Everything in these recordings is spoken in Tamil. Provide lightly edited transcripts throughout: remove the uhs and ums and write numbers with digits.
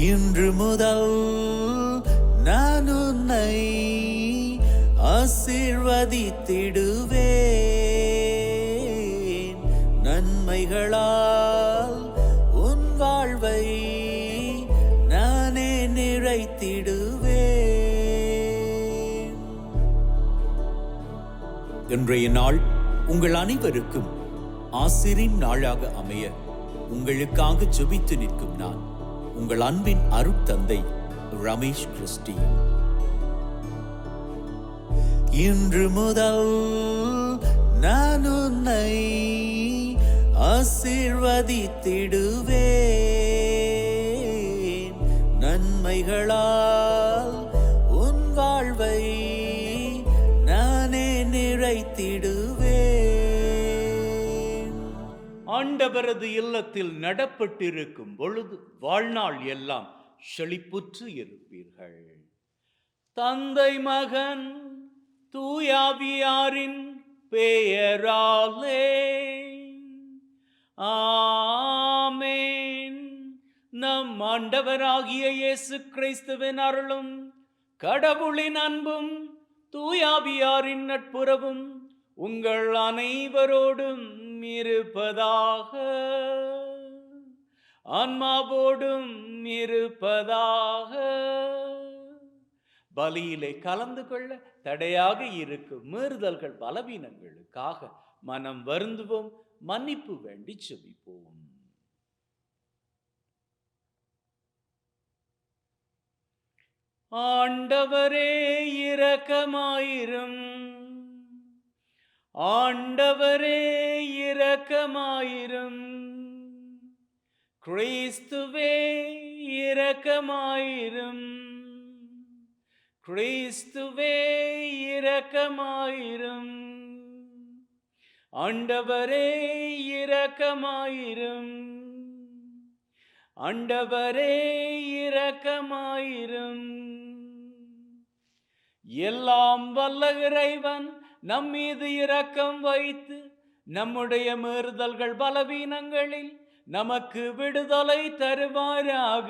இன்று முதல் நான் உன்னை ஆசீர்வதித்திடுவேன். நன்மைகளால் உன் வாழ்வை நானே நிறைத்திடுவேன். இன்றைய நாள் உங்கள் அனைவருக்கும் ஆசிரின் நாளாக அமைய உங்களுக்காக ஜெபித்து நிற்கும் நான் உங்கள் அன்பின் அருட்தந்தை ரமேஷ் கிறிஸ்டி. இன்று முதல் நான் உன்னை ஆசீர்வதித்திடுவேன். நன்மைகளால் உன் வாழ்வை நானே நிறைத்திடுவேன். ஆண்டவரது இல்லத்தில் நடப்பட்டிருக்கும் பொழுது வாழ்நாள் எல்லாம் செழிப்புற்று இருப்பீர்கள். தந்தை மகன் தூயாவியாரின் பெயராலே ஆமென். நம் ஆண்டவராகிய இயேசு கிறிஸ்துவின் அருளும் கடவுளின் அன்பும் தூயாவியாரின் நட்புறவும் உங்கள் அனைவரோடும் இருப்பதாக, ஆன்மாவோடும் இருப்பதாக. பலியிலே கலந்து கொள்ள தடையாக இருக்கும் மீறுதல்கள் பலவீனங்களுக்காக மனம் வருந்துவோம், மன்னிப்பு வேண்டி செபிப்போம். ஆண்டவரே இரக்கமாயிரும். ஆண்டவரே இரக்கமாயிரும். கிறிஸ்துவே இரக்கமாயிரும். கிறிஸ்துவே இரக்கமாயிரும். ஆண்டவரே இரக்கமாயிரும். ஆண்டவரே இரக்கமாயிரும். எல்லாம் வல்ல இறைவன் நம் மீது இரக்கம் வைத்து நம்முடைய மீறுதல்கள் பலவீனங்களில் நமக்கு விடுதலை தருவாராக.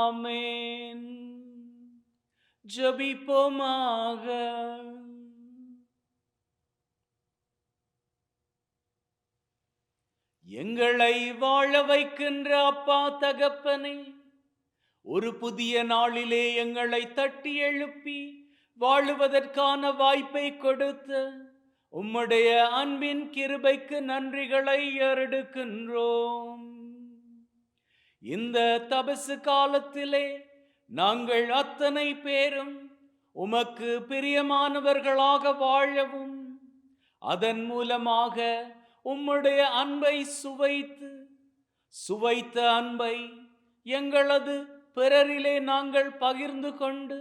ஆமென். ஜெபிப்போமாக. எங்களை வாழ வைக்கின்ற அப்பா தகப்பனே, ஒரு புதிய நாளிலே எங்களை தட்டி எழுப்பி வாழுவதற்கான வாய்ப்பை கொடுத்த உம்முடைய அன்பின் கிருபைக்கு நன்றிகளை ஏறெடுக்கின்றோம். இந்த தபசு காலத்திலே நாங்கள் அத்தனை பேரும் உமக்கு பிரியமானவர்களாக வாழவும், அதன் மூலமாக உம்முடைய அன்பை சுவைத்த அன்பை எங்களது பிறரிலே நாங்கள் பகிர்ந்து கொண்டு,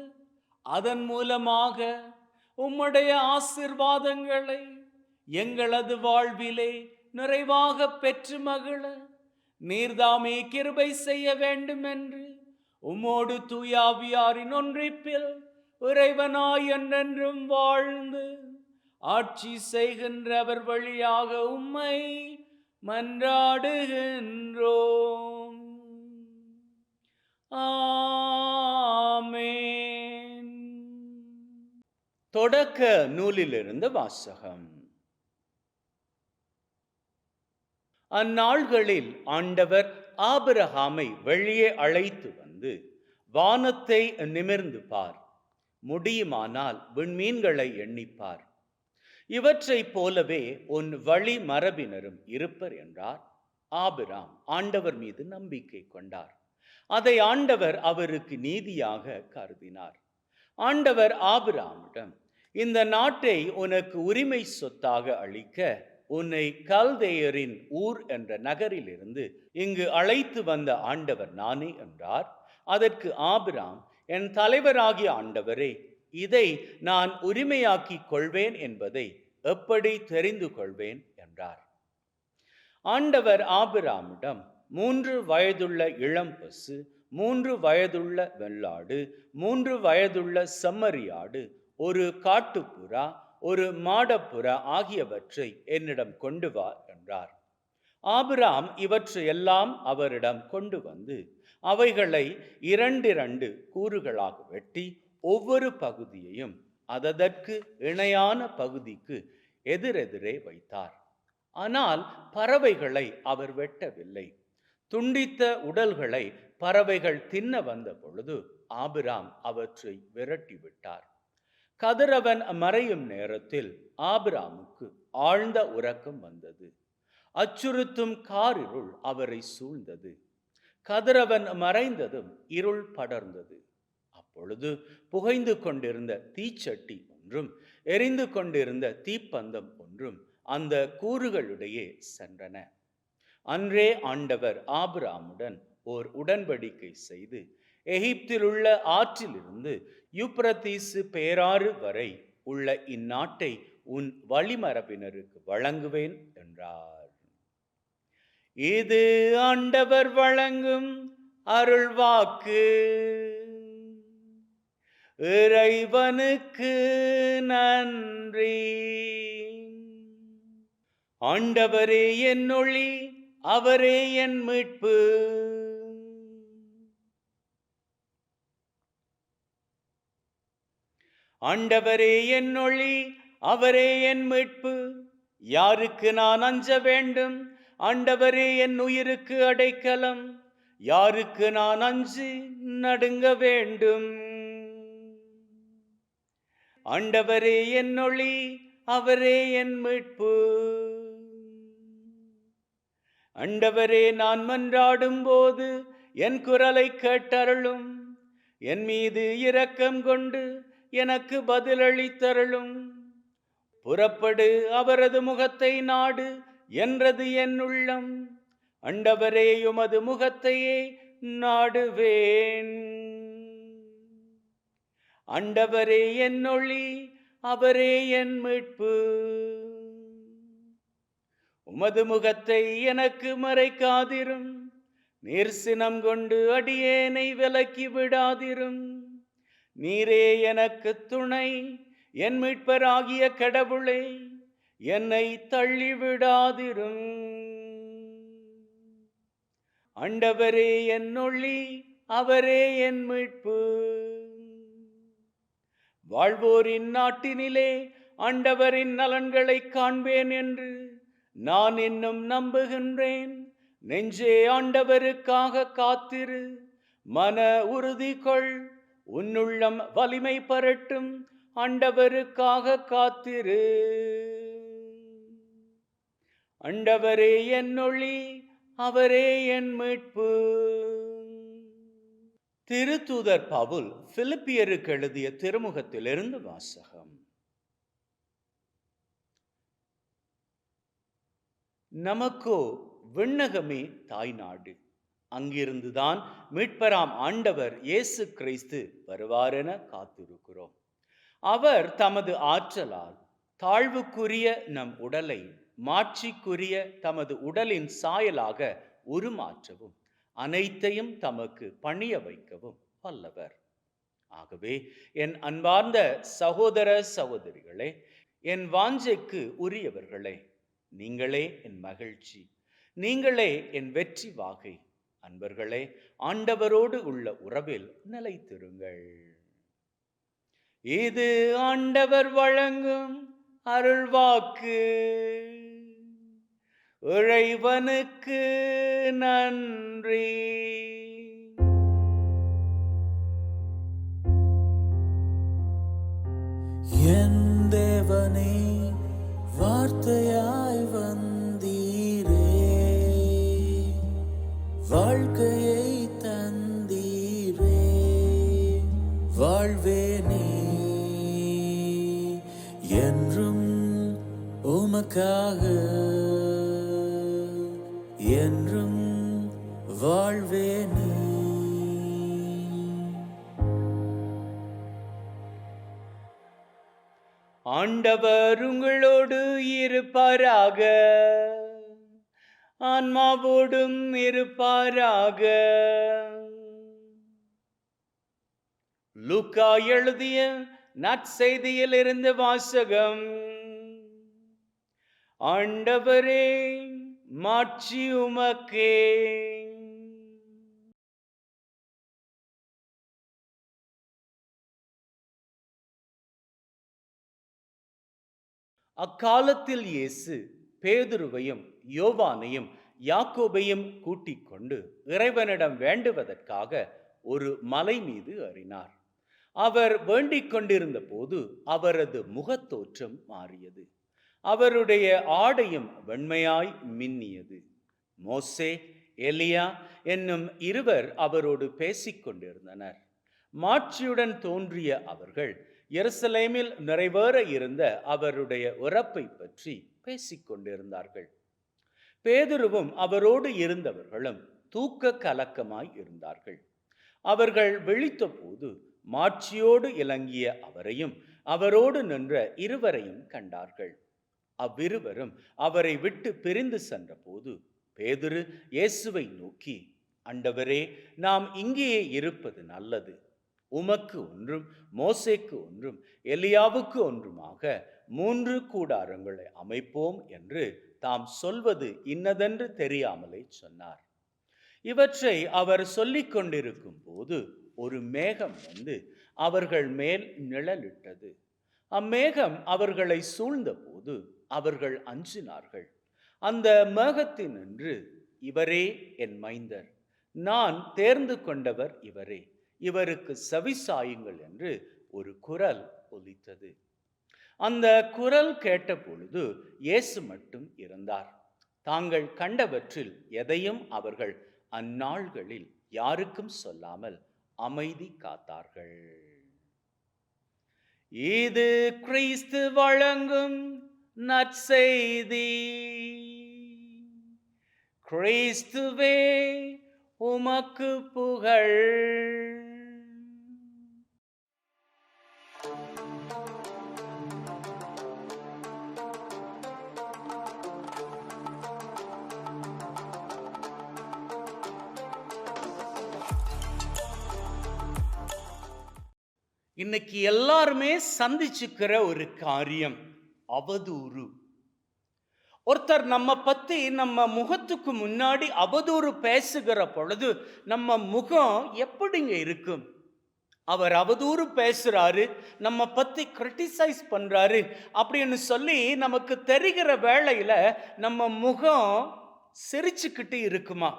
அதன் மூலமாக உம்முடைய ஆசீர்வாதங்களை எங்களது வாழ்விலே நிறைவாக பெற்று மகிழ நீர்தாமே கிருபை செய்ய வேண்டும் என்று உம்மோடு தூயாவியாரின் ஒன்றிப்பில் இறைவனாய் என்றென்றும் வாழ்ந்து ஆட்சி செய்கின்றவர் வழியாக உம்மை மன்றாடுகின்றோம். ஆமென். தொடக்க நூலிலிருந்து வாசகம். அந்நாள்களில் ஆண்டவர் ஆபிரகாமை வெளியே அழைத்து வந்து, வானத்தை நிமிர்ந்து பார், முடியுமானால் விண்மீன்களை எண்ணிப்பார், இவற்றைப் போலவே உன் வழி மரபினரும் இருப்பர் என்றார். ஆபிராம் ஆண்டவர் மீது நம்பிக்கை கொண்டார். அதை ஆண்டவர் அவருக்கு நீதியாக கருதினார். ஆண்டவர் ஆபிராமிடம், இந்த நாட்டை உனக்கு உரிமை சொத்தாக அளிக்க உன்னை கல்தேயரின் ஊர் என்ற நகரிலிருந்து இங்கு அழைத்து வந்த ஆண்டவர் நானே என்றார். அதற்கு ஆபிராம், என் தலைவராகிய ஆண்டவரே, இதை நான் உரிமையாக்கிக் கொள்வேன் என்பதை எப்படி தெரிந்து கொள்வேன் என்றார். ஆண்டவர் ஆபிராமிடம், 3 வயதுள்ள இளம் பசு, 3 வயதுள்ள வெள்ளாடு, 3 வயதுள்ள செம்மறியாடு, ஒரு காட்டுப்புறா, ஒரு மாடப்புறா ஆகியவற்றை என்னிடம் கொண்டு வா என்றார். ஆபிராம் இவற்றையெல்லாம் அவரிடம் கொண்டு வந்து அவைகளை இரண்டிரண்டு கூறுகளாக வெட்டி ஒவ்வொரு பகுதியையும் அதற்கு இணையான பகுதிக்கு எதிரெதிரே வைத்தார். ஆனால் பறவைகளை அவர் வெட்டவில்லை. துண்டித்த உடல்களை பறவைகள் தின்ன வந்த பொழுது ஆபிராம் அவற்றை விரட்டிவிட்டார். கதிரவன் மறையும் நேரத்தில் ஆபிராமுக்கு ஆழ்ந்த உறக்கம் வந்தது. அச்சுறுத்தும் காரிருள் அவரை சூழ்ந்தது. கதிரவன் மறைந்ததும் இருள் படர்ந்தது. அப்பொழுது புகைந்து கொண்டிருந்த தீச்சட்டி ஒன்றும் எரிந்து கொண்டிருந்த தீப்பந்தம் ஒன்றும் அந்த கூறுகளிடையே சென்றன. அன்றே ஆண்டவர் ஆபிராமுடன் ஓர் உடன்படிக்கை செய்து எகிப்தில் உள்ள ஆற்றிலிருந்து யூப்ரத்தீசு பேராறு வரை உள்ள இந்நாட்டை உன் வழிமரபினருக்கு வழங்குவேன் என்றார். இது ஆண்டவர் வழங்கும் அருள்வாக்கு. இறைவனுக்கு நன்றி. ஆண்டவரே என் ஒளி, அவரே என் மீட்பு. ஆண்டவரே என் ஒளி, அவரே என் மீட்பு. யாருக்கு நான் அஞ்ச வேண்டும்? ஆண்டவரே என் உயிருக்கு அடைக்கலம். யாருக்கு நான் அஞ்சி நடுங்க வேண்டும்? ஆண்டவரே என் ஒளி, அவரே என் மீட்பு. ஆண்டவரே, நான் மன்றாடும் போது என் குரலை கேட்டருளும். என் மீது இரக்கம் கொண்டு எனக்கு பதிலளித்தருளும். புறப்படு, அவரது முகத்தை நாடு என்றது என் உள்ளம். ஆண்டவரே, உமது முகத்தையே நாடுவேன். ஆண்டவரே என் ஒளி, அவரே என் மீட்பு. உமது முகத்தை எனக்கு மறைக்காதிரும். நீர் சினம் கொண்டு அடியேனை விலக்கி விடாதிரும். நீரே எனக்கு துணை, என் மீட்பராகிய கடவுளே, என்னை தள்ளிவிடாதிரும். ஆண்டவரே என் ஒளி, அவரே என் மீட்பு. வாழ்வோரின் நாட்டினிலே ஆண்டவரின் நலன்களை காண்பேன் என்று நான் இன்னும் நம்புகின்றேன். நெஞ்சே, ஆண்டவருக்காக காத்திரு. மன உறுதி கொள். உன்னுள்ளம் வலிமை பெறட்டும். ஆண்டவருக்காக காத்திரு. ஆண்டவரே என் ஒளி, அவரே என் மீட்பு. திருத்தூதர் பவுல் பிலிப்பியருக்கு எழுதிய திருமுகத்திலிருந்து வாசகம். நமக்கோ விண்ணகமே தாய்நாடு. அங்கிருந்துதான் மீட்பராம் ஆண்டவர் இயேசு கிறிஸ்து வருவாரென காத்திருக்கிறோம். அவர் தமது ஆற்றலால் தாழ்வுக்குரிய நம் உடலை மாட்சிக்குரிய தமது உடலின் சாயலாக உருமாற்றவும் அனைத்தையும் தமக்கு பணிய வைக்கவும் வல்லவர். ஆகவே என் அன்பார்ந்த சகோதர சகோதரிகளே, என் வாஞ்சைக்கு உரியவர்களே, நீங்களே என் மகிழ்ச்சி, நீங்களே என் வெற்றி வாகை. அன்பர்களே, ஆண்டவரோடு உள்ள உறவில் நிலைத்திருங்கள். இது ஆண்டவர் வழங்கும் அருள்வாக்கு. இறைவனுக்கு நன்றி. என் தேவனே, வார்த்தையாய் வந்தீரே, வாழ்க்கையை தந்தீரே, வாழ்வேனே என்றும் உமக்காக, என்றும் வாழ்வேனே. ஆண்டவர் உங்களோடு இருப்பாராக. ஆன்மாவோடும் இருப்பாராக. லூக்கா எழுதிய நற்செய்தியில் இருந்து வாசகம். ஆண்டவரே, மாட்சி உமக்கே. அக்காலத்தில் இயேசு பேதுருவையும் யோவானையும் யாக்கோபையும் கூட்டிக் கொண்டு இறைவனிடம் வேண்டுவதற்காக ஒரு மலை மீது ஏறினார். அவர் வேண்டிக் கொண்டிருந்த போது அவரது முகத்தோற்றம் மாறியது. அவருடைய ஆடையும் வெண்மையாய் மின்னியது. மோசே, எலியா என்னும் இருவர் அவரோடு பேசிக் கொண்டிருந்தனர். மாட்சியுடன் தோன்றிய அவர்கள் எருசலேமில் நிறைவேற இருந்த அவருடைய உறப்பை பற்றி பேசிக் கொண்டிருந்தார்கள். பேதுருவும் அவரோடு இருந்தவர்களும் தூக்க கலக்கமாய் இருந்தார்கள். அவர்கள் விழித்த போது மாட்சியோடு இலங்கிய அவரையும் அவரோடு நின்ற இருவரையும் கண்டார்கள். அவ்விருவரும் அவரை விட்டு பிரிந்து சென்ற போது பேதுரு இயேசுவை நோக்கி, ஆண்டவரே, நாம் இங்கேயே இருப்பது நல்லது. உமக்கு ஒன்றும், மோசேக்கு ஒன்றும், எலியாவுக்கு ஒன்றுமாக 3 கூடாரங்களை அமைப்போம் என்று தாம் சொல்வது இன்னதென்று தெரியாமலே சொன்னார். இவற்றை அவர் சொல்லிக் கொண்டிருக்கும் போது ஒரு மேகம் வந்து அவர்கள் மேல் நிழலிட்டது. அம்மேகம் அவர்களை சூழ்ந்த போது அவர்கள் அஞ்சினார்கள். அந்த மேகத்தினின்று, இவரே என் மைந்தர், நான் தேர்ந்து கொண்டவர் இவரே, இவருக்கு செவிசாயுங்கள் என்று ஒரு குரல் ஒலித்தது. அந்த குரல் கேட்ட பொழுது இயேசு மட்டும் இருந்தார். தாங்கள் கண்டவற்றில் எதையும் அவர்கள் அந்நாள்களில் யாருக்கும் சொல்லாமல் அமைதி காத்தார்கள். இது கிறிஸ்து வழங்கும் நற்செய்தி. கிறிஸ்துவே உமக்கு புகழ். இன்னைக்கு எல்லாருமே சந்திச்சுக்கிற ஒரு காரியம் அவதூறு. ஒருத்தர் நம்ம பத்தி நம்ம முகத்துக்கு முன்னாடி அவதூறு பேசுகிற பொழுது நம்ம முகம் எப்படிங்க இருக்கும்? அவர் அவதூறு பேசுறாரு, நம்ம பத்தி கிரிட்டிசைஸ் பண்றாரு அப்படின்னு சொல்லி நமக்கு தெரிகிற வேளையில நம்ம முகம் சிரிச்சுக்கிட்டு இருக்குமா?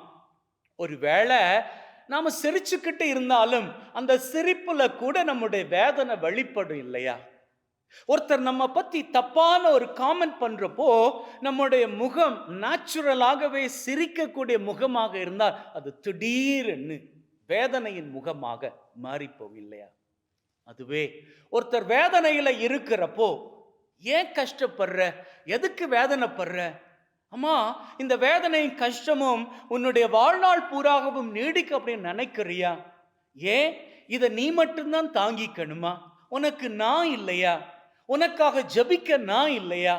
ஒரு வேளை நாம சிரிச்சுக்கிட்டு இருந்தாலும் அந்த சிரிப்புல கூட நம்முடைய வேதனை வெளிப்படும் இல்லையா? ஒருத்தர் நம்ம பத்தி தப்பான ஒரு காமெண்ட் பண்றப்போ நம்முடைய முகம் நேச்சுரலாகவே சிரிக்கக்கூடிய முகமாக இருந்தால் அது திடீர்னு வேதனையின் முகமாக மாறிப்போம் இல்லையா? அதுவே ஒருத்தர் வேதனையில இருக்கிறப்போ, ஏன் கஷ்டப்படுற, எதுக்கு வேதனைப்படுற, அம்மா இந்த வேதனையும் கஷ்டமும் உன்னுடைய வாழ்நாள் பூராகவும் நீடிக்க அப்படின்னு நினைக்கிறியா? ஏன் இதை நீ மட்டும்தான் தாங்கிக்கணுமா? உனக்கு நான் இல்லையா? உனக்காக ஜபிக்க நான் இல்லையா?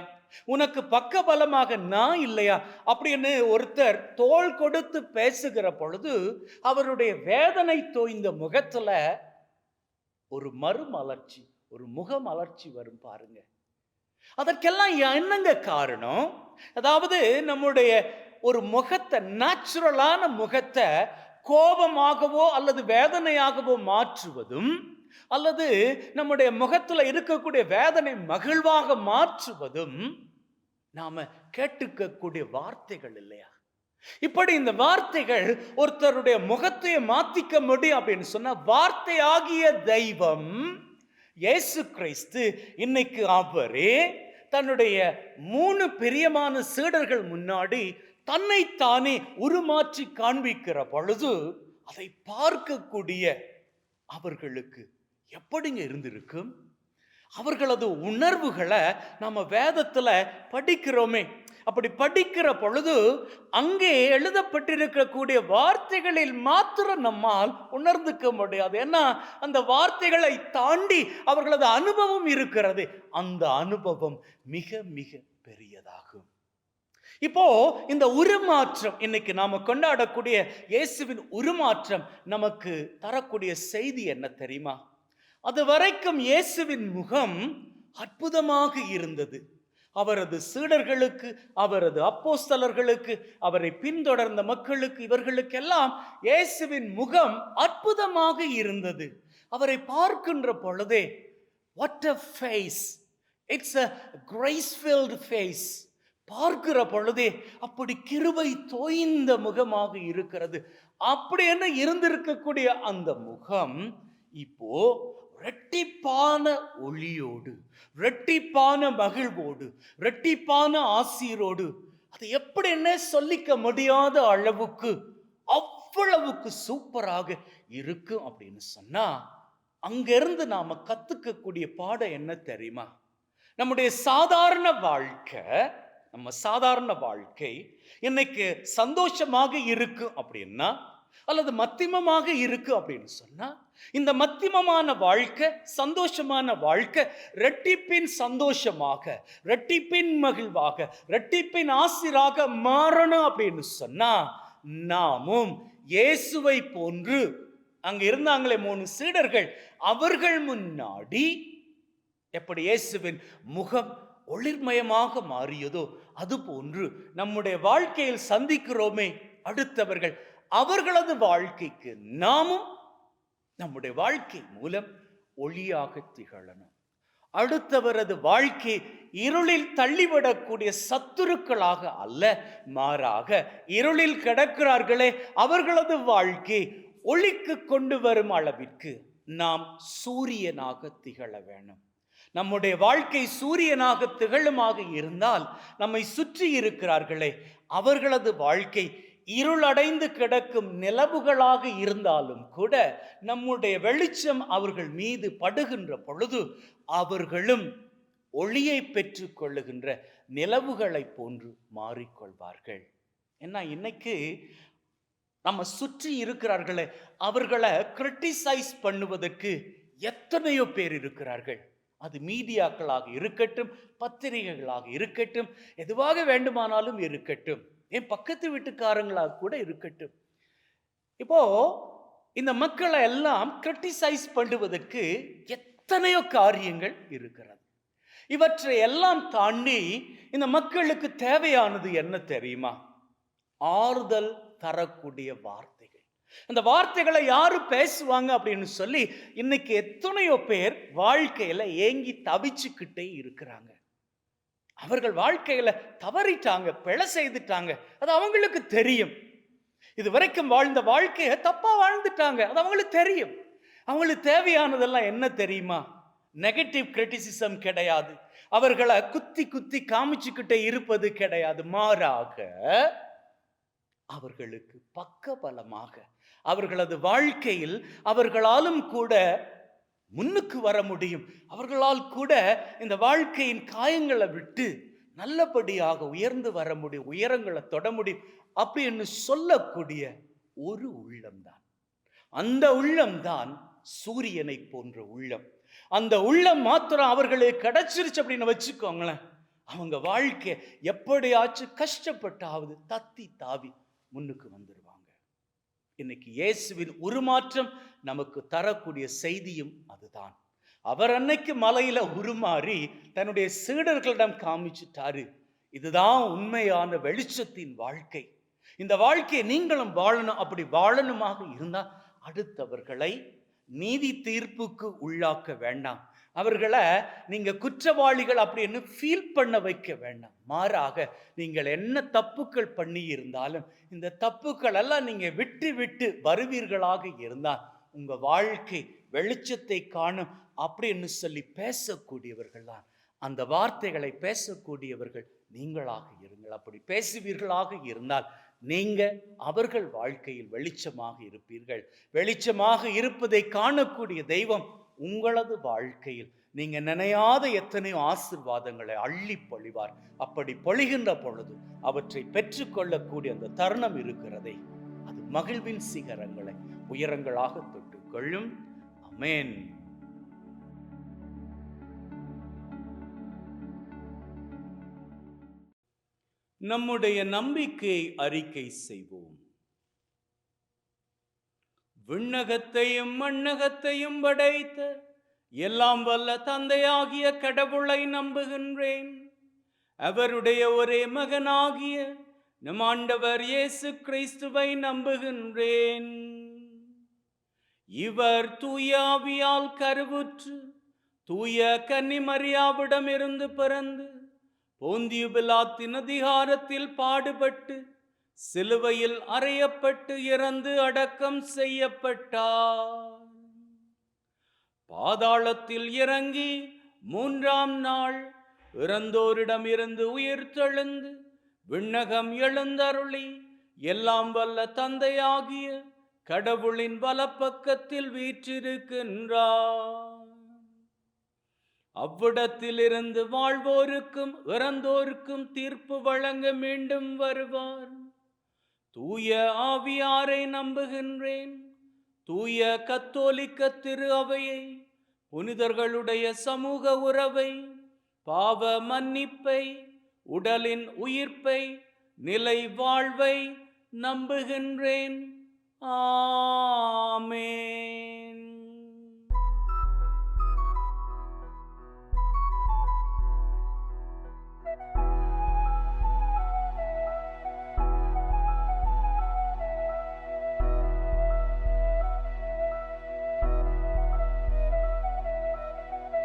உனக்கு பக்க பலமாக நான் இல்லையா? அப்படின்னு ஒருத்தர் தோள் கொடுத்து பேசுகிற பொழுது அவருடைய வேதனை தோய்ந்த முகத்துல ஒரு மறுமலர்ச்சி, ஒரு முகமலர்ச்சி வரும் பாருங்க. அதற்கெல்லாம் என்னங்க காரணம்? அதாவது நம்முடைய ஒரு முகத்தை, நேச்சுரலான முகத்தை கோபமாகவோ அல்லது வேதனையாகவோ மாற்றுவதும், அல்லது நம்முடைய முகத்துல இருக்கக்கூடிய வேதனை மகிழ்வாக மாற்றுவதும் நாம கேட்டுக்கக்கூடிய வார்த்தைகள் இல்லையா? இப்படி இந்த வார்த்தைகள் ஒருத்தருடைய முகத்தையே மாத்திக்க முடியும் அப்படின்னு சொன்ன வார்த்தை ஆகிய தெய்வம் இயேசு கிறிஸ்து இன்னைக்கு அவரே தன்னுடைய 3 பிரியமான சீடர்கள் முன்னாடி தன்னைத்தானே உருமாற்றி காண்பிக்கிற பொழுது அதை பார்க்கக்கூடிய அவர்களுக்கு எப்படிங்க இருந்திருக்கும்? அவர்களது உணர்வுகளை நம்ம வேதத்துல படிக்கிறோமே. அப்படி படிக்கிற பொழுது அங்கே எழுதப்பட்டிருக்கக்கூடிய வார்த்தைகளில் மாத்திரம் நம்மால் உணர்ந்துக்க முடியாது. ஏன்னா அந்த வார்த்தைகளை தாண்டி அவர்களது அனுபவம் இருக்கிறது. அந்த அனுபவம் மிக மிக பெரியதாகும். இப்போ இந்த உருமாற்றம், இன்னைக்கு நாம கொண்டாடக்கூடிய இயேசுவின் உருமாற்றம் நமக்கு தரக்கூடிய செய்தி என்ன தெரியுமா? அது வரைக்கும் இயேசுவின் முகம் அற்புதமாக இருந்தது. அவரது சீடர்களுக்கு, அவரது அப்போஸ்தலர்களுக்கு, அவரை பின்தொடர்ந்த மக்களுக்கு, இவர்களுக்கெல்லாம் இயேசுவின் முகம் அற்புதமாக இருந்தது. அவரை பார்க்கின்ற பொழுதே, what a face, it's a grace filled face. பார்க்கிற பொழுதே அப்படி கிருபை தோய்ந்த முகமாக இருக்கிறது. அப்படி என்ன இருந்திருக்கக்கூடிய அந்த முகம் இப்போ இரட்டிப்பான ஒளியோடு, இரட்டிப்பான மகிழ்வோடு, இரட்டிப்பான ஆசீரோடு, அது எப்படி என்ன சொல்லிக்க முடியாத அளவுக்கு அவ்வளவுக்கு சூப்பராக இருக்கும் அப்படின்னு சொன்னா, அங்கிருந்து நாம கத்துக்கக்கூடிய பாடம் என்ன தெரியுமா? நம்முடைய சாதாரண வாழ்க்கை இன்னைக்கு சந்தோஷமாக இருக்கு அப்படின்னா, அல்லது மத்தியமமாக இருக்கு அப்படின்னு சொன்னா, இந்த மத்தியமமான வாழ்க்கை, சந்தோஷமான வாழ்க்கை இரட்டிப்பின் சந்தோஷமாக, இரட்டிப்பின் மகிழ்வாக, இரட்டிப்பின் ஆசிராக மாறணும் அப்படின்னு சொன்னா, நாமும் இயேசுவை போன்று, அங்க இருந்தாங்களே 3 சீடர்கள், அவர்கள் முன்னாடி எப்படி இயேசுவின் முகம் ஒளிர்மயமாக மாறியதோ அதுபோன்று நம்முடைய வாழ்க்கையில் சந்திக்கிறோமே அடுத்தவர்கள், அவர்களது வாழ்க்கைக்கு நாமும் நம்முடைய வாழ்க்கை மூலம் ஒளியாக திகழணும். அடுத்தவரது வாழ்க்கை இருளில் தள்ளிவிடக்கூடிய சத்துருக்களாக அல்ல, மாறாக இருளில் கிடக்கிறார்களே அவர்களது வாழ்க்கை ஒளிக்கு கொண்டு வரும் அளவிற்கு நாம் சூரியனாக திகழ வேணும். நம்முடைய வாழ்க்கை சூரியனாக திகழுமாக இருந்தால், நம்மை சுற்றி இருக்கிறார்களே அவர்களது வாழ்க்கை இருளடைந்து கிடக்கும் நிலவுகளாக இருந்தாலும் கூட, நம்முடைய வெளிச்சம் அவர்கள் மீது படுகின்ற பொழுது அவர்களும் ஒளியை பெற்றுக் கொள்ளுகின்ற நிலவுகளை போன்று மாறிக்கொள்வார்கள். ஏன்னா இன்னைக்கு நம்ம சுற்றி இருக்கிறார்களே அவர்களை கிரிட்டிசைஸ் பண்ணுவதற்கு எத்தனையோ பேர் இருக்கிறார்கள். அது மீடியாக்களாக இருக்கட்டும், பத்திரிகைகளாக இருக்கட்டும், எதுவாக வேண்டுமானாலும் இருக்கட்டும், என் பக்கத்து வீட்டுக்காரங்களாக கூட இருக்கட்டும். இப்போ இந்த மக்களை எல்லாம் கிரிட்டிசைஸ் பண்ணுவதற்கு எத்தனையோ காரியங்கள் இருக்கிறது. இவற்றை எல்லாம் தாண்டி இந்த மக்களுக்கு தேவையானது என்ன தெரியுமா? ஆறுதல் தரக்கூடிய வார்த்தைகள். அந்த வார்த்தைகளை யாரு பேசுவாங்க அப்படின்னு சொல்லி இன்னைக்கு எத்தனையோ பேர் வாழ்க்கையில ஏங்கி தவிச்சுக்கிட்டே இருக்கிறாங்க. அவர்கள் வாழ்க்கையில தவறிட்டாங்க, பிழை செய்துட்டாங்க, அது அவங்களுக்கு தெரியும். இதுவரைக்கும் வாழ்ந்த வாழ்க்கையை தப்பா வாழ்ந்துட்டாங்க, அது அவங்களுக்கு தெரியும். அவங்களுக்கு தேவையானதெல்லாம் என்ன தெரியுமா? நெகட்டிவ் கிரிட்டிசிசம் கிடையாது, அவர்களை குத்தி குத்தி காமிச்சுக்கிட்டே இருப்பது கிடையாது. மாறாக அவர்களுக்கு பக்கபலமாக, அவர்களது வாழ்க்கையில் அவர்களாலும் கூட முன்னுக்கு வர முடியும், அவர்களால் கூட இந்த வாழ்க்கையின் காயங்களை விட்டு நல்லபடியாக உயர்ந்து வர முடியும், உயரங்களை தொட முடியும் அப்படின்னு சொல்லக்கூடிய ஒரு உள்ளம்தான். அந்த உள்ளம்தான் சூரியனை போன்ற உள்ளம். அந்த உள்ளம் மாத்திரம் அவர்களுக்கு கிடைச்சிருச்சு அப்படின்னு வச்சுக்கோங்களேன், அவங்க வாழ்க்கை எப்படியாச்சும் கஷ்டப்பட்டாவது தத்தி தாவி முன்னுக்கு வந்துடுவாங்க. இன்னைக்கு இயேசுவின் உருமாற்றம் நமக்கு தரக்கூடிய செய்தியும் அதுதான். அவர் அன்னைக்கு மலையில உருமாறி தன்னுடைய சீடர்களிடம் காமிச்சிட்டாரு, இதுதான் உண்மையான வெளிச்சத்தின் வாழ்க்கை. இந்த வாழ்க்கையை நீங்களும் வாழணும். அப்படி வாழணுமாக இருந்தா அடுத்தவர்களை நீதி தீர்ப்புக்கு உள்ளாக்க வேண்டாம், அவர்களை நீங்க குற்றவாளிகள் அப்படின்னு ஃபீல் பண்ண வைக்க வேண்டாம். மாறாக நீங்கள் என்ன தப்புக்கள் பண்ணி இருந்தாலும் இந்த தப்புக்கள் எல்லாம் நீங்க விட்டு விட்டு வருவீர்களாக இருந்தால் உங்க வாழ்க்கை வெளிச்சத்தை காணும் அப்படின்னு சொல்லி பேசக்கூடியவர்கள் தான். அந்த வார்த்தைகளை பேசக்கூடியவர்கள் நீங்களாக இருங்கள். அப்படி பேசுவீர்களாக இருந்தால் நீங்க அவர்கள் வாழ்க்கையில் வெளிச்சமாக இருப்பீர்கள். வெளிச்சமாக இருப்பதை காணக்கூடிய தெய்வம் உங்களது வாழ்க்கையில் நீங்க நினையாத எத்தனையோ ஆசீர்வாதங்களை அள்ளி பொழிவார். அப்படி பொழிகின்ற பொழுது அவற்றை பெற்றுக்கொள்ளக்கூடிய அந்த தருணம் இருக்கிறதே, அது மகிழ்வின் சிகரங்களை உயரங்களாக தொட்டுக்கொள்ளும். ஆமென். நம்முடைய நம்பிக்கையை அறிக்கை செய்வோம். விண்ணகத்தையும் மண்ணகத்தையும் படைத்த எல்லாம் வல்ல தந்தையாகிய கடவுளை நம்புகின்றேன். அவருடைய ஒரே மகனாகிய நம் ஆண்டவர் இயேசு கிறிஸ்துவை நம்புகின்றேன். இவர் தூய ஆவியால் கருவுற்று தூய கன்னிமரியாவிடம் இருந்து பிறந்து போந்தியு பிலாத்தின் அதிகாரத்தில் பாடுபட்டு சிலுவையில் அறையப்பட்டு இறந்து அடக்கம் செய்யப்பட்டார். பாதாளத்தில் இறங்கி 3ஆம் நாள் இறந்தோரிடம் இருந்து உயிர்த்தெழுந்து விண்ணகம் எழுந்தருளி எல்லாம் வல்ல தந்தையாகிய கடவுளின் வலப்பக்கத்தில் வீற்றிருக்கின்றார். அவ்விடத்திலிருந்து வாழ்வோருக்கும் இறந்தோருக்கும் தீர்ப்பு வழங்க மீண்டும் வருவார். தூய ஆவியாரை நம்புகின்றேன். தூய கத்தோலிக்க திரு அவையை, புனிதர்களுடைய சமூக உறவை, பாவ மன்னிப்பை, உடலின் உயிர்ப்பை, நிலை வாழ்வை நம்புகின்றேன். ஆமென்.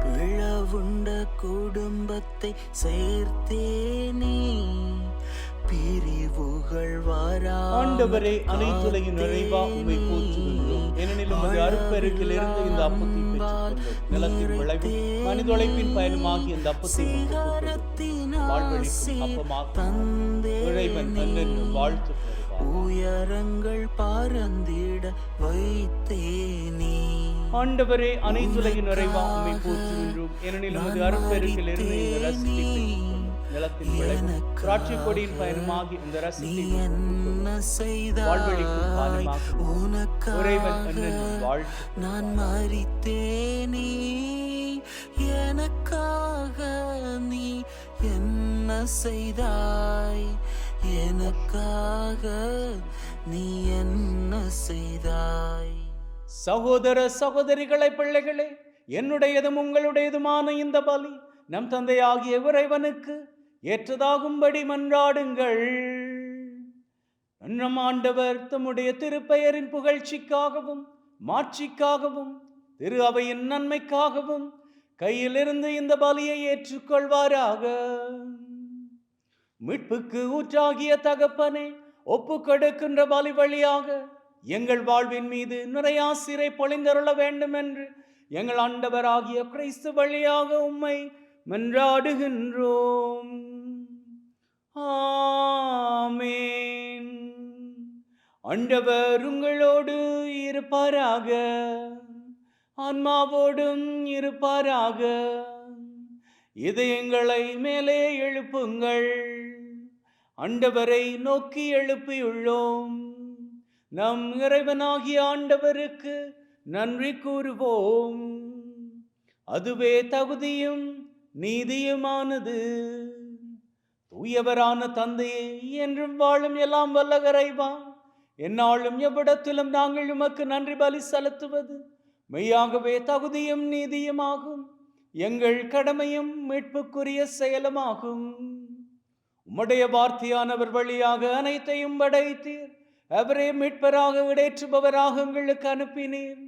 பிளவுண்ட குடும்பத்தை சேர்த்தேனே, பிரிவுகள் வரா. ஆண்டவரே, அனைத்துலகின் நிறைவா உம்மை போற்றுகின்றோம். ஏனெனில் உமது அருட்பெருக்கில் இருந்து இந்த அப்பத்தை பெற்றுக்கொண்டோம். நிலத்தின் விளைவு மனித உழைப்பின் பயனுமாகி இந்த அப்பத்தை வாழ்வழிக்கும் அப்பமாக இறைவன் தன்னென்று வாழ்த்து உயரங்கள் பறந்திட வைத்தேனே. ஆண்டவரே, அனைத்துலகின் நிறைவா உம்மை போற்றுகின்றோம். ஏனெனில் உமது அருட்பெருக்கில் இருந்து இந்த ரசத்தை பெற்றுக்கொண்டோம். நிலத்தின் விளைவு திராட்சை கொடியின் பயனுமாகி இந்த ரசத்தை வாழ்வழிக்கும் பாலமாக இறைவன் தன்னென்று வாழ்த்து. நான் மரித்தேனே, எனக்காக நீ என்ன செய்தாய், எனக்காக நீ என்ன செய்தாய். சகோதர சகோதரிகளை, பிள்ளைகளே, என்னுடையதும் உங்களுடையதுமான இந்த பலி நம் தந்தையாகிய இறைவனுக்கு ஏற்றதாகும்படி மன்றாடுங்கள். நம் ஆண்டவர் தம்முடைய திருப்பெயரின் புகழ்ச்சிக்காகவும் மாட்சிக்காகவும் திரு அவையின் நன்மைக்காகவும் கையிலிருந்து இந்த பலியை ஏற்றுக்கொள்வாராக. மீட்புக்கு ஊற்றாகிய தகப்பனே, ஒப்பு கொடுக்கின்ற பலி வழியாக எங்கள் வாழ்வின் மீது நிறையாசிரை பொழிந்தருள வேண்டும் என்று எங்கள் ஆண்டவராகிய கிறிஸ்து வழியாக உம்மை மன்றாடுகின்றோம். ஆமென். ஆண்டவர் உங்களோடு இருப்பாராக, ஆன்மாவோடும் இருப்பாராக. இதயங்களை மேலே எழுப்புங்கள். ஆண்டவரை நோக்கி எழுப்பியுள்ளோம். நம் இறைவனாகிய ஆண்டவருக்கு நன்றி கூறுவோம். அதுவே தகுதியும் நீதியுமானது. தூயவரான தந்தையே, என்றும் வாழும் எல்லாம் வல்ல இறைவா, எந்நாளும் எவ்விடத்திலும் நாங்கள் உமக்கு நன்றி பலி செலுத்துவது மெய்யாகவே தகுதியும் நீதியுமாகும். எங்கள் கடமையும் மீட்புக்குரிய செயலுமாகும். உம்முடைய வார்த்தையானவர் வழியாக அனைத்தையும் படைத்தீர். அவரே மீட்பராக இடேற்றுபவராக எங்களுக்கு அனுப்பினீர்.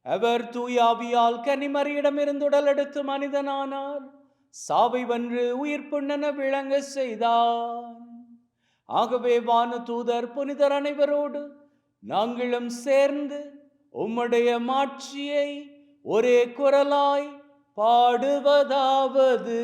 அவர் தூயாவியால் கன்னிமரியிடமிருந்து உடல் எடுத்து மனிதனானார். சாவை வென்று உயிர் புண்ணென விளங்க செய்தார். ஆகவே வான தூதர் புனிதர் அனைவரோடு நாங்களும் சேர்ந்து உம்முடைய மாட்சியை ஒரே குரலாய் பாடுவதாவது: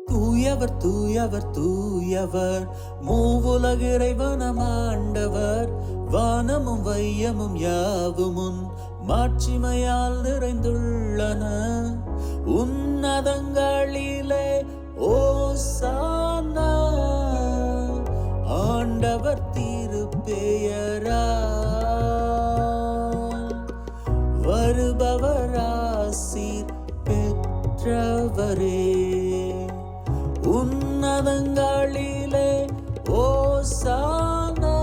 தூயவர் தூயவர் தூயவர், மூவுலக இறைவனம் ஆண்டவர். வானமும் வையமும் யாவுமுன் மாட்சிமையால் நிறைந்துள்ளன. உன்னதங்களிலே ஓசானா. ஆண்டவர் திருப்பெயரால் வருபவராசீர் பெற்றவரே. உன்னதங்களிலே ஓசானா.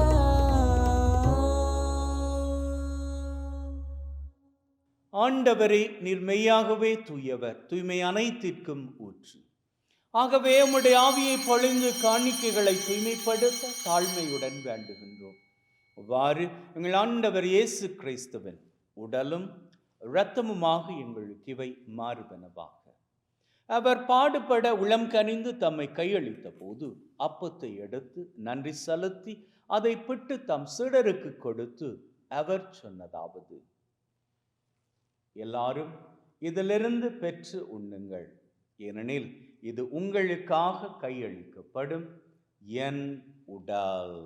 ஆண்டவரே, நீர் மெய்யாகவே தூயவர், தூய்மை அனைத்திற்கும் ஊற்று. ஆகவே உம்முடைய ஆவியை பொழிந்து காணிக்கைகளை தூய்மைப்படுத்த தாழ்மையுடன் வேண்டுகின்றோம். அவ்வாறு எங்கள் ஆண்டவர் இயேசு கிறிஸ்துவின் உடலும் இரத்தமுமாக எங்களுக்கு இவை மாறுவனவாக. அவர் பாடுபட உளம் கனிந்து தம்மை கையளித்த போது அப்பத்தை எடுத்து நன்றி செலுத்தி அதை பிட்டு தம் சீடருக்கு கொடுத்து அவர் சொன்னதாவது: எல்லாரும் இதிலிருந்து பெற்று உண்ணுங்கள், ஏனெனில் இது உங்களுக்காக கையளிக்கப்படும் என் உடல்.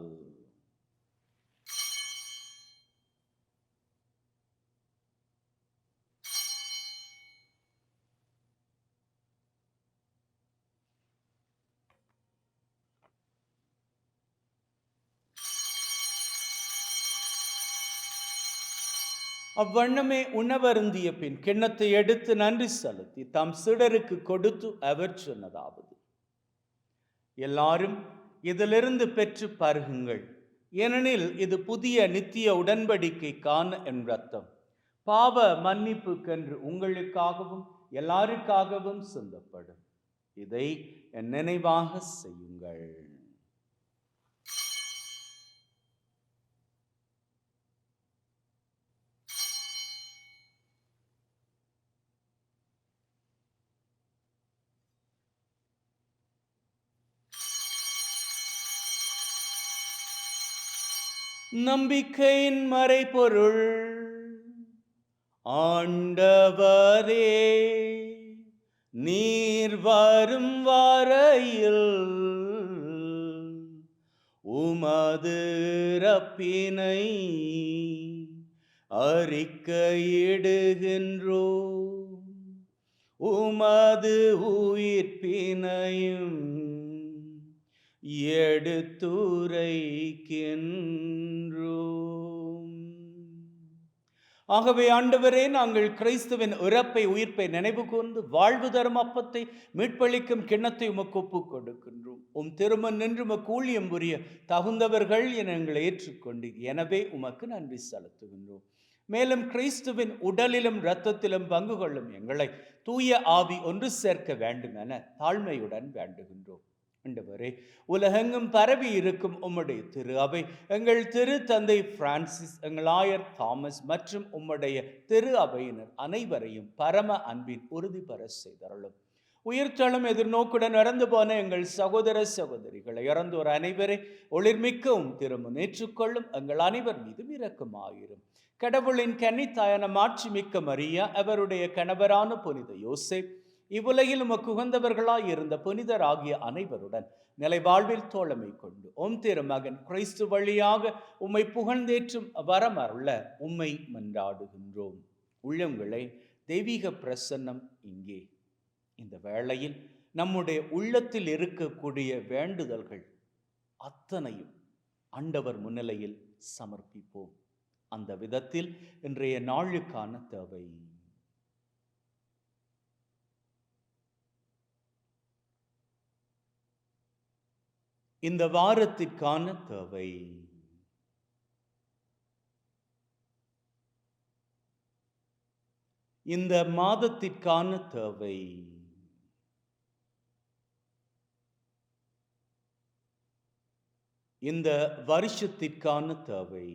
அவ்வண்ணமே உணவருந்திய பின் கிண்ணத்தை எடுத்து நன்றி செலுத்தி தம் சீடருக்கு கொடுத்து அவர் சொன்னதாவது: எல்லாரும் இதிலிருந்து பெற்று பருகுங்கள், ஏனெனில் இது புதிய நித்திய உடன்படிக்கைக்கான என் இரத்தம், பாவ மன்னிப்புக்கென்று உங்களுக்காகவும் எல்லாருக்காகவும் சிந்தப்படும். இதை என் நினைவாக செய்யுங்கள். நம்பிக்கையின் மறைபொருள். ஆண்டவரே, நீர் வரும் வரையில் உமது இறப்பினை அறிக்கையிடுகின்றோம், உமது உயிர்ப்பினையும் எடுத்துரைக்கின்றோம். ஆகவே ஆண்டவரே, நாங்கள் கிறிஸ்துவின் இறப்பை உயிர்ப்பை நினைவு கூர்ந்து வாழ்வு தரும் அப்பத்தை மீட்பளிக்கும் கிண்ணத்தை உமக்கு ஒப்புக் கொடுக்கின்றோம். உம் திருமண் நின்று உமக்கு ஊழியம் புரிய தகுந்தவர்கள் என எங்களை ஏற்றுக்கொண்டு, எனவே உமக்கு நன்றி செலுத்துகின்றோம். மேலும் கிறிஸ்துவின் உடலிலும் இரத்தத்திலும் பங்கு கொள்ளும் எங்களை தூய ஆவி ஒன்று சேர்க்க வேண்டும் என தாழ்மையுடன் வேண்டுகின்றோம். ஆண்டவரே, உலகெங்கும் பரவி இருக்கும் உம்முடைய திரு அவை எங்கள் திரு தந்தை பிரான்சிஸ், எங்கள் ஆயர் தாமஸ் மற்றும் உம்முடைய திரு அவையினர் அனைவரையும் பரம அன்பின் உறுதி பெற செய்தருளும். உயிர்த்தெழும் எதிர்நோக்குடன் இறந்து போன எங்கள் சகோதர சகோதரிகளை இறந்தோர் அனைவரை ஒளிர்மிக்கவும் திரும்ப ஏற்றுக்கொள்ளும். எங்கள் அனைவர் மீதும் இரக்கமாயிரும். கடவுளின் கன்னித்தாயான மாட்சிமிக்க மரியா, அவருடைய கணவரான புனித யோசேப், இவ்வுலகில் உமக்கு உகந்தவர்களாய் இருந்த புனிதர் ஆகிய அனைவருடன் நிலை வாழ்வில் தோழமை கொண்டு உம் திருமகன் கிறிஸ்து வழியாக உம்மை புகழ்ந்தேற்றும் வரமருள உம்மை மன்றாடுகின்றோம். உள்ளங்களே, தெய்வீக பிரசன்னம் இங்கே. இந்த வேளையில் நம்முடைய உள்ளத்தில் இருக்கக்கூடிய வேண்டுதல்கள் அத்தனையும் ஆண்டவர் முன்னிலையில் சமர்ப்பிப்போம். அந்த விதத்தில் இன்றைய நாளுக்கான தேவை: இந்த வாரத்திற்கான தேவை, இந்த மாதத்திற்கான தேவை, இந்த வருஷத்திற்கான தேவை,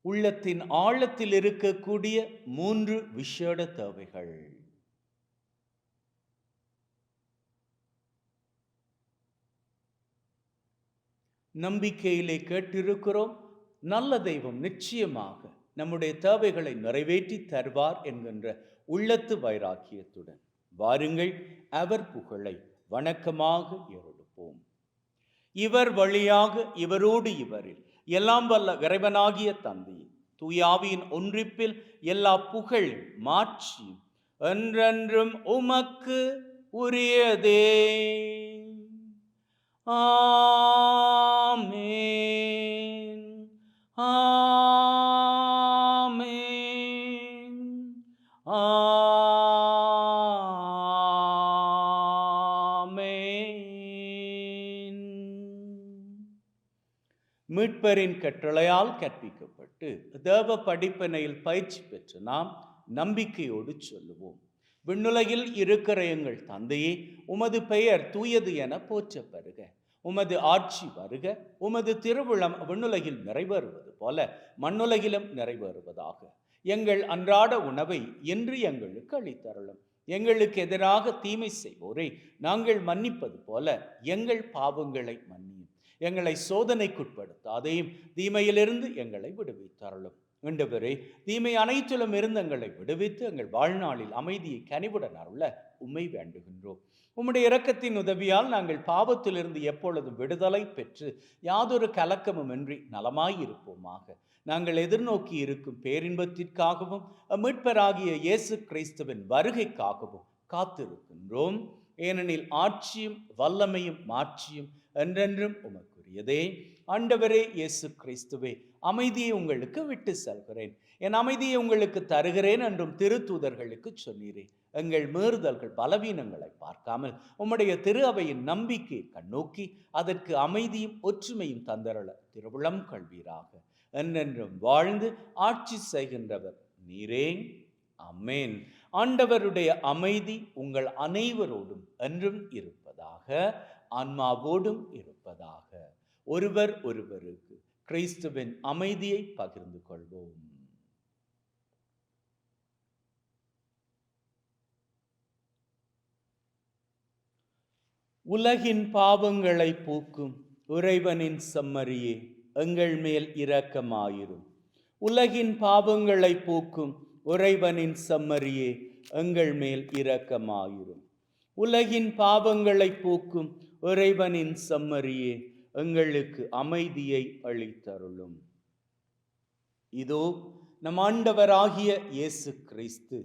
உள்ளத்தின் ஆழத்தில் இருக்கக்கூடிய 3 விசேட தேவைகள். நம்பிக்கையிலே கேட்டிருக்கிறோம். நல்ல தெய்வம் நிச்சயமாக நம்முடைய தேவைகளை நிறைவேற்றி தருவார் என்கின்ற உள்ளத்து வைராக்கியத்துடன் வாருங்கள் அவர் புகழை வணக்கமாக ஏறெடுப்போம். இவர் வழியாக, இவரோடு, இவரில் எல்லாம் வல்ல இறைவனாகிய தந்தையே, தூயாவியின் ஒன்றிப்பில் எல்லா புகழ் மாட்சியும் என்றென்றும் உமக்கு உரியதே. ஆமென், ஆமென், ஆமென். மீட்பரின் கட்டளையால் கற்பிக்கப்பட்டு தேவ படிப்பினையில் பயிற்சி பெற்று நாம் நம்பிக்கையோடு சொல்லுவோம். விண்ணுலகில் இருக்கிற எங்கள் தந்தையே, உமது பெயர் தூயது என போற்றப் பெறுக. உமது ஆட்சி வருக. உமது திருவுளம் விண்ணுலகில் நிறைவேறுவது போல மண்ணுலகிலும் நிறைவேறுவதாக. எங்கள் அன்றாட உணவை இன்று எங்களுக்கு அளித்தருளும். எங்களுக்கு எதிராக தீமை செய்வோரை நாங்கள் மன்னிப்பது போல எங்கள் பாவங்களை மன்னியும். எங்களை சோதனைக்குட்படுத்தாதையும் தீமையிலிருந்து எங்களை விடுவித்தருளும். ஆண்டவரே, தீமை அனைத்திலும் இருந்து எங்களை விடுவித்து எங்கள் வாழ்நாளில் அமைதியை கனிவுடன் அருள உம்மை வேண்டுகின்றோம். உம்முடைய இரக்கத்தின் உதவியால் நாங்கள் பாவத்திலிருந்து எப்பொழுதும் விடுதலை பெற்று யாதொரு கலக்கமுமின்றி நலமாயிருப்போமாக. நாங்கள் எதிர்நோக்கி இருக்கும் பேரின்பத்திற்காகவும் மீட்பராகிய இயேசு கிறிஸ்துவின் வருகைக்காகவும் காத்திருக்கின்றோம். ஏனெனில் ஆட்சியும் வல்லமையும் மாட்சியும் என்றென்றும் உமக்குரியதே. ஆண்டவரே இயேசு கிறிஸ்துவே, அமைதியை உங்களுக்கு விட்டு செல்கிறேன், என் அமைதியை உங்களுக்கு தருகிறேன் என்றும் திருத்தூதர்களுக்கு சொன்னீரே. எங்கள் மீறுதல்கள் பலவீனங்களை பார்க்காமல் உம்முடைய திரு அவையின் நம்பிக்கை கண்ணோக்கி அதற்கு அமைதியும் ஒற்றுமையும் தந்தரள திருவுளம் கல்வீராக. என்றென்றும் வாழ்ந்து ஆட்சி செய்கின்றவர் நீரே. ஆமென். ஆண்டவருடைய அமைதி உங்கள் அனைவரோடும் என்றும் இருப்பதாக, ஆன்மாவோடும் இருப்பதாக. ஒருவர் ஒருவருக்கு கிறிஸ்துவின் அமைதியை பகிர்ந்து கொள்வோம். உலகின் பாவங்களை போக்கும் இறைவனின் செம்மறியே, எங்கள் மேல் இரக்கமாயிரும். உலகின் பாவங்களை போக்கும் இறைவனின் செம்மறியே, எங்கள் மேல் இரக்கமாயிரும். உலகின் பாவங்களை போக்கும் இறைவனின் செம்மறியே, எங்களுக்கு அமைதியை அளித்தருளும். இதோ நம் ஆண்டவராகிய இயேசு கிறிஸ்து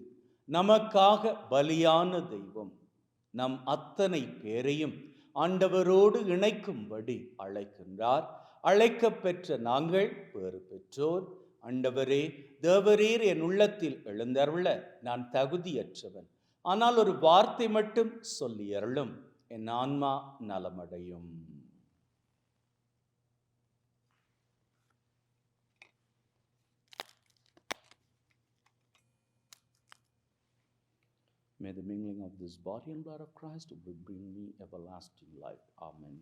நமக்காக பலியான தெய்வம். நம் அத்தனை பேரையும் ஆண்டவரோடு இணைக்கும்படி அழைக்கின்றார். அழைக்கப் பெற்ற நாங்கள் பேறு பெற்றோர். ஆண்டவரே, தேவரீர் என் உள்ளத்தில் எழுந்தருள நான் தகுதியற்றவன். ஆனால் ஒரு வார்த்தை மட்டும் சொல்லி அருளும், என் ஆன்மா நலமடையும். May the mingling of this body and blood of Christ will bring me everlasting life. Amen.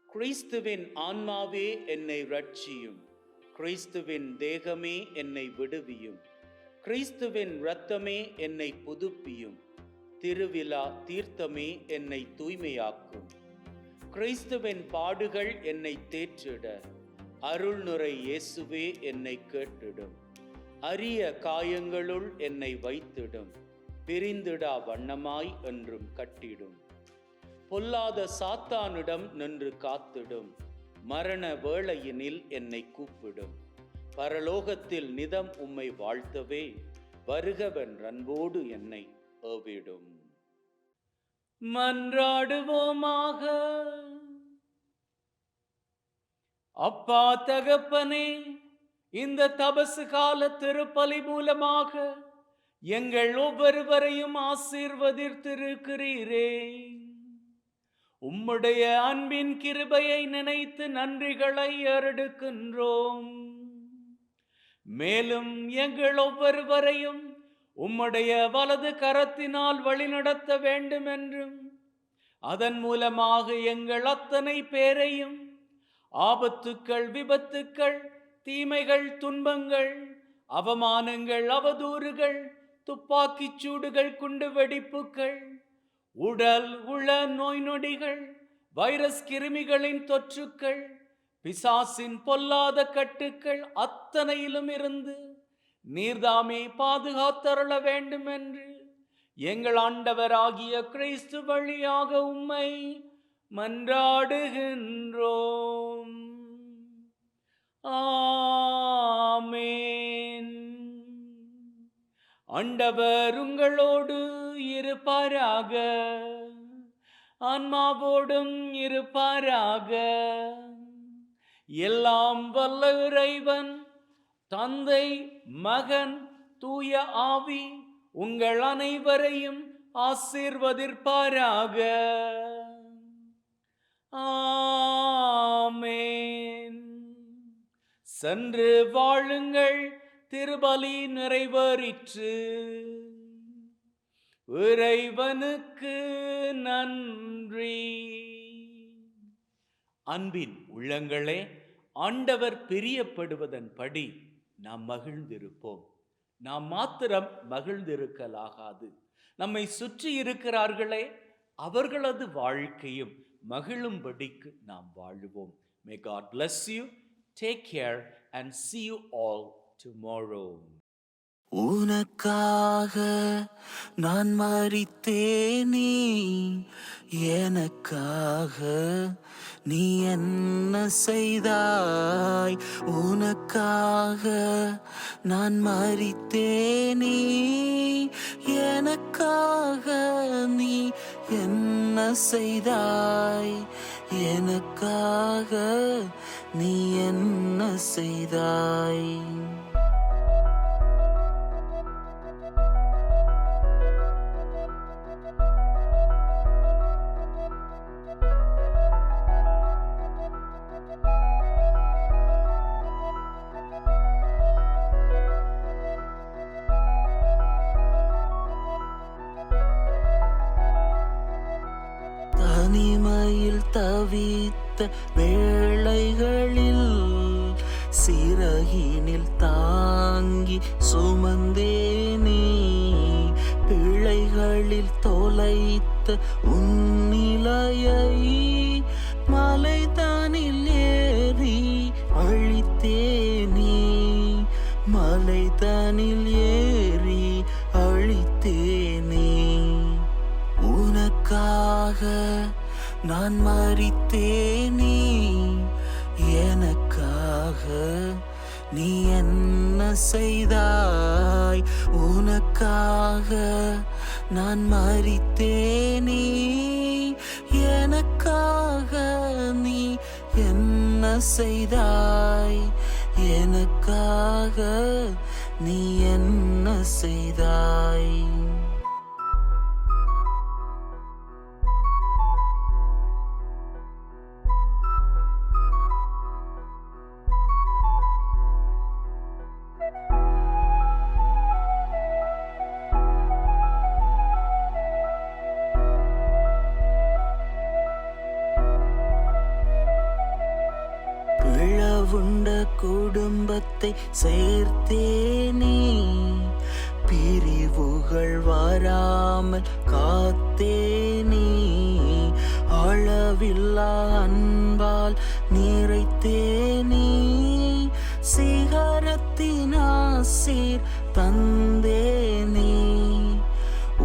கிறிஸ்துவின் ஆன்மாவே என்னை ரட்சியும். கிறிஸ்துவின் தேகமே என்னை விடுவியும். கிறிஸ்துவின் இரத்தமே என்னை புதுப்பியும். திருவிழா தீர்த்தமே என்னை தூய்மையாக்கும். கிறிஸ்துவின் பாடுகள் என்னை தேற்றிட, அருள்நுரை இயேசுவே என்னை கேட்டிடும். அரிய காயங்களுள் என்னை வைத்திடும். பிரிந்திடா வண்ணமாய் என்றும் கட்டிடும். பொல்லாத சாத்தானிடம் நின்று காத்திடும். மரண வேளையினில் என்னை கூப்பிடும். பரலோகத்தில் நிதம் உம்மை வாழ்த்தவே வருகவன் அன்போடு என்னை ஏவிடும். மன்றாடுவோமாக. அப்பா தகப்பனே, இந்த தபசு கால திருப்பலி மூலமாக எங்கள் ஒவ்வொருவரையும் ஆசீர்வதித்திருக்கிறீரே. உம்முடைய அன்பின் கிருபையை நினைத்து நன்றிகளை ஏறெடுக்கின்றோம். மேலும் எங்கள் ஒவ்வொருவரையும் உம்முடைய வலது கரத்தினால் வழிநடத்த வேண்டும் என்றும், அதன் மூலமாக எங்கள் அத்தனை பேரையும் ஆபத்துக்கள், விபத்துக்கள், தீமைகள், துன்பங்கள், அவமானங்கள், அவதூறுகள், துப்பாக்கிச் சூடுகள், குண்டு வெடிப்புகள், உடல் உள நோய் நொடிகள், வைரஸ் கிருமிகளின் தொற்றுக்கள், பிசாசின் பொல்லாத கட்டுக்கள் அத்தனையிலும் இருந்து நீர்தாமே பாதுகாத்தருள வேண்டும் என்று எங்கள் ஆண்டவராகிய கிறிஸ்து வழியாக உம்மை மன்றாடுகின்றோம். ஆமென். ஆண்டவர் உங்களோடு இருப்பாராக, ஆன்மாவோடும் இருப்பாராக. எல்லாம் வல்ல இறைவன் தந்தை, மகன், தூய ஆவி உங்கள் அனைவரையும் ஆசீர்வதிப்பாராக. ஆமென். சென்று வாழுங்கள், திருபலி நிறைவேறிற்று. இறைவனுக்கு நன்றி. அன்பின் உள்ளங்களே, ஆண்டவர் பிரியப்படுவதன்படி நாம் மகிழ்ந்திருப்போம். நாம் மாத்திரம் மகிழ்ந்திருக்கலாகாது, நம்மை சுற்றி இருக்கிறார்களே அவர்களது வாழ்க்கையும் மகிழும்படிக்கு நாம் வாழுவோம். May God bless you. Take care and see you all tomorrow. உனக்காக நான் மரித்தேனே, எனக்காக நீ என்ன செய்தாய்? உனக்காக நான் மரித்தேனே, எனக்காக நீ என்ன செய்தாய்? எனக்காக நீ என்ன செய்தாய்? தனிமையில் தவித்த வேளைகளில் சிறகினில் தாங்கி சுமந்தேனே, பிழைகளில் தொலைத்த உன்னிலையை மலைதானில் ஏறி அழித்தேனே, மலைதானில் ஏறி அழித்தேனே. உனக்காக நான் மரித்தேனே, எனக்காக நீ என்ன செய்தாய்? உனக்காக நான் மரித்தேனே, எனக்காக நீ என்ன செய்தாய்? எனக்காக நீ என்ன செய்தாய்? பிளவுண்ட குடும்பத்தை சேர்த்தேனே, பிரிவுகள் வராமல் காத்தேனே, அளவில்லா அன்பால் நிறைத்தேனே, சிகரத்தின் ஆசீர் தந்தேனே,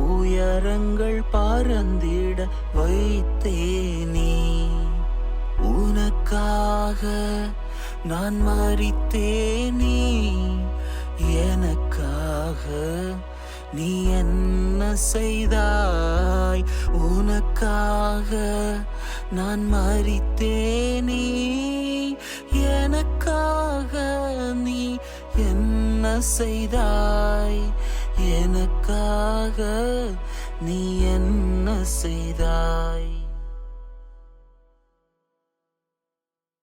உயரங்கள் பறந்திட வைத்தேனே. உனக்காக நான் மரித்தேனே, எனக்காக நீ என்ன செய்தாய்? உனக்காக நான் மரித்தேனே, எனக்காக நீ என்ன செய்தாய்? எனக்காக நீ என்ன செய்தாய்?